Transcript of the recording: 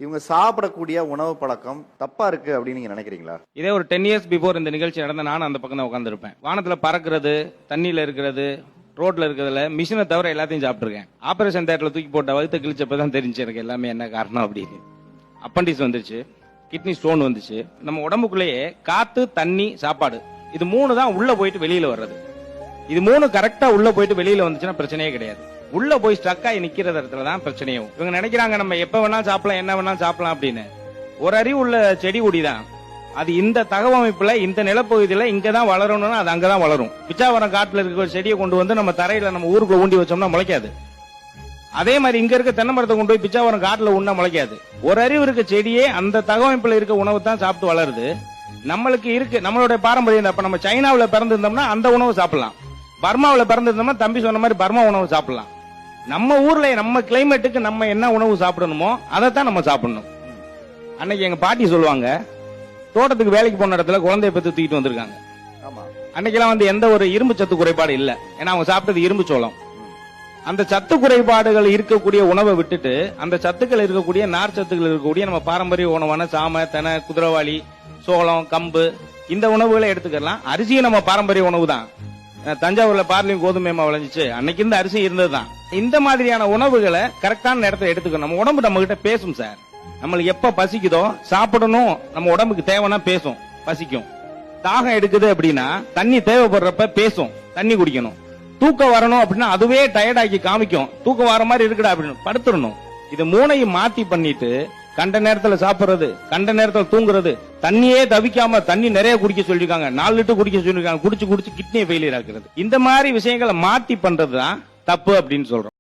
இவங்க சாப்பிடக்கூடிய உணவு பழக்கம் தப்பா இருக்கு அப்படின்னு நீங்க நினைக்கிறீங்களா? இதே ஒரு 10 இயர்ஸ் பிஃபோர் இந்த நிகழ்ச்சி நடந்த நானும் அந்த பக்கம் தான் உட்காந்துருப்பேன். வானத்துல பறக்கிறது, தண்ணியில இருக்கிறது, ரோட்ல இருக்கிறதுல மிஷினை தவிர எல்லாத்தையும் சாப்பிட்டுருக்கேன். ஆபரேஷன் தேட்டர்ல தூக்கி போட்ட வகுத்த கிழிச்சப்பதான் தெரிஞ்சு எனக்கு எல்லாமே என்ன காரணம் அப்படின்னு. அப்பண்டிஸ் வந்துருச்சு, கிட்னி ஸ்டோன் வந்துச்சு. நம்ம உடம்புக்குள்ளேயே காத்து, தண்ணி, சாப்பாடு இது 3 தான் உள்ள போயிட்டு வெளியில வர்றது. இது 3 கரெக்டா உள்ள போயிட்டு வெளியில வந்துச்சுன்னா பிரச்சனையே கிடையாது. உள்ள போய் ஸ்டக் ஆகி நிக்கிற இடத்துல தான் பிரச்சனையும். இவங்க நினைக்கிறாங்க நம்ம எப்ப வேணாலும் சாப்பிடலாம், என்ன வேணாலும் சாப்பிடலாம் அப்படின்னு. ஒரு அறிவு உள்ள செடி கொடி தான் அது. இந்த தகவமைப்புல இந்த நிலப்பகுதியில இங்கதான் வளரணும்னா அது அங்கதான் வளரும். பிச்சாவரம் காட்டுல இருக்க ஒரு செடியை கொண்டு வந்து நம்ம தரையில நம்ம ஊருக்குள்ள ஊண்டி வச்சோம்னா முளைக்காது. அதே மாதிரி இங்க இருக்க தென்னை மரத்தை கொண்டு போய் பிச்சாவரம் காட்டுல உண்ணா முளைக்காது. ஒரு அறிவு இருக்க செடியே அந்த தகவமைப்புல இருக்க உணவு தான் சாப்பிட்டு வளருது. நம்மளுக்கு இருக்கு நம்மளுடைய பாரம்பரியம். அப்ப நம்ம சைனாவில பிறந்திருந்தோம்னா அந்த உணவு சாப்பிடலாம். பர்மாவில பிறந்திருந்தோம்னா தம்பி சொன்ன மாதிரி பர்மா உணவு சாப்பிடலாம். நம்ம ஊர்ல நம்ம கிளைமேட்டுக்கு நம்ம என்ன உணவு சாப்பிடணுமோ அதைத்தான் நம்ம சாப்பிடணும். அன்னைக்கு எங்க பாட்டி சொல்லுவாங்க, தோட்டத்துக்கு வேலைக்கு போன இடத்துல குழந்தைய பெற்று தூக்கிட்டு வந்திருக்காங்க. அன்னைக்கெல்லாம் வந்து எந்த ஒரு இரும்பு சத்து குறைபாடு இல்ல. ஏன்னா அவங்க சாப்பிட்டது இரும்பு சோளம். அந்த சத்து குறைபாடுகள் இருக்கக்கூடிய உணவை விட்டுட்டு அந்த சத்துக்கள் இருக்கக்கூடிய நார் சத்துக்கள் இருக்கக்கூடிய நம்ம பாரம்பரிய உணவான சாம, தெனை, குதிரவாளி, சோளம், கம்பு இந்த உணவுகளை எடுத்துக்கலாம். அரிசியும் நம்ம பாரம்பரிய உணவு தான். தஞ்சாவூர்ல பார்லியும் கோதுமை விளைஞ்சிச்சு, அன்னைக்கு இந்த அரிசி இருந்ததுதான். இந்த மாதிரியான உணவுகளை கரெக்டான நேரத்தை எடுத்துக்கணும். நம்ம உடம்பு நம்ம கிட்ட பேசும் சார். நம்மளுக்கு எப்ப பசிக்குதோ சாப்பிடணும், நம்ம உடம்புக்கு தேவைன்னா பேசும், பசிக்கும். தாகம் எடுக்குது அப்படின்னா தண்ணி தேவைப்படுறப்ப பேசும், தண்ணி குடிக்கணும். தூக்கம் வரணும் அப்படின்னா அதுவே டயர்டாக்கி காமிக்கும், தூக்கம் வர மாதிரி இருக்குடா அப்படின்னு படுத்துடணும். இது 3ஐயும் மாத்தி பண்ணிட்டு கண்ட நேரத்துல சாப்பிடுறது, கண்ட நேரத்துல தூங்குறது, தண்ணியே தவிக்காம தண்ணி நிறைய குடிக்க சொல்லிருக்காங்க, 4 லிட்டர் குடிக்க சொல்லிருக்காங்க. குடிச்சு கிட்னியை ஃபெயிலியர் ஆக்குறது. இந்த மாதிரி விஷயங்களை மாத்தி பண்றதுதான் தப்பு அப்படின்னு சொல்றோம்.